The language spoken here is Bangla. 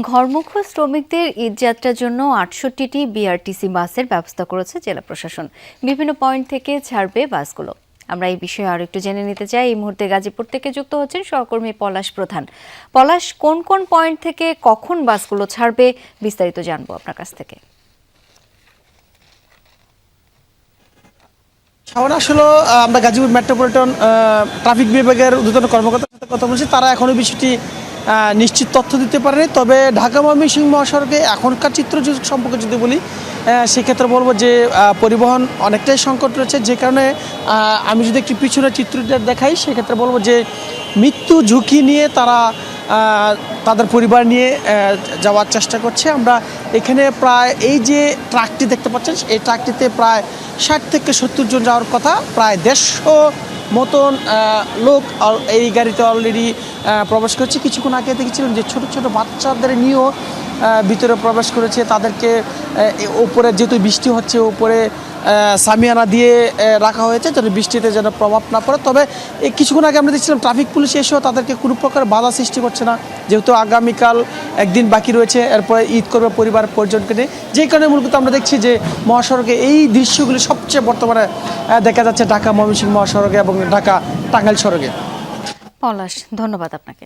ঘরমুখ শ্রমিকদের ঈদযাত্রার জন্য ৬৮টি বিআরটিসি বাসের ব্যবস্থা করেছে জেলা প্রশাসন। বিভিন্ন পয়েন্ট থেকে ছাড়বে বাসগুলো। আমরা এই বিষয়ে আরো একটু জেনে নিতে চাই। এই মুহূর্তে গাজীপুর থেকে যুক্ত হচ্ছেন সহকর্মী পলাশ প্রধান। পলাশ, কোন কোন পয়েন্ট থেকে কখন বাসগুলো ছাড়বে বিস্তারিত জানবো আপনার কাছ থেকে। আসলে আমরা গাজীপুর মেট্রোপলিটন ট্রাফিক বিভাগের ঊর্ধ্বতন কর্মকর্তার সাথে কথা বলছি। তারা এখনো বিষয়টি নিশ্চিত তথ্য দিতে পারেনি। তবে ঢাকা ময়মনসিংহ মহাসড়কে এখনকার চিত্র সম্পর্কে যদি বলি, সেক্ষেত্রে বলবো যে পরিবহন অনেকটাই সংকট রয়েছে। যে কারণে আমি যদি একটি পিছনের চিত্রটা দেখাই, সেক্ষেত্রে বলবো যে মৃত্যু ঝুঁকি নিয়ে তারা তাদের পরিবার নিয়ে যাওয়ার চেষ্টা করছে। আমরা এখানে প্রায় এই যে ট্রাকটি দেখতে পাচ্ছেন, এই ট্রাকটিতে প্রায় ৬০ থেকে ৭০ জন যাওয়ার কথা। প্রায় ১৫০ মতন লোক এই গাড়িতে অলরেডি প্রবেশ করছে। কিছুক্ষণ আগে দেখেছিলাম যে ছোট ছোট বাচ্চাদের নিয়েও ভিতরে প্রবেশ করেছে। তাদেরকে উপরে যেহেতু বৃষ্টি হচ্ছে, উপরে সামিয়ানা দিয়ে রাখা হয়েছে যেন বৃষ্টিতে যেন প্রভাব না পড়ে। তবে এই কিছুক্ষণ আগে আমরা দেখছিলাম ট্রাফিক পুলিশ এসেও তাদেরকে কোনো প্রকার বাধা সৃষ্টি করছে না, যেহেতু আগামীকাল একদিন বাকি রয়েছে, এরপরে ঈদ করবে পরিবার পরিজনকে নিয়ে। যেই কারণে মূলত আমরা দেখছি যে মহাসড়কে এই দৃশ্যগুলি সবচেয়ে বর্তমানে দেখা যাচ্ছে ঢাকা ময়মনসিংহ মহাসড়কে এবং ঢাকা টাঙ্গাইল সড়কে। পলাশ, ধন্যবাদ আপনাকে।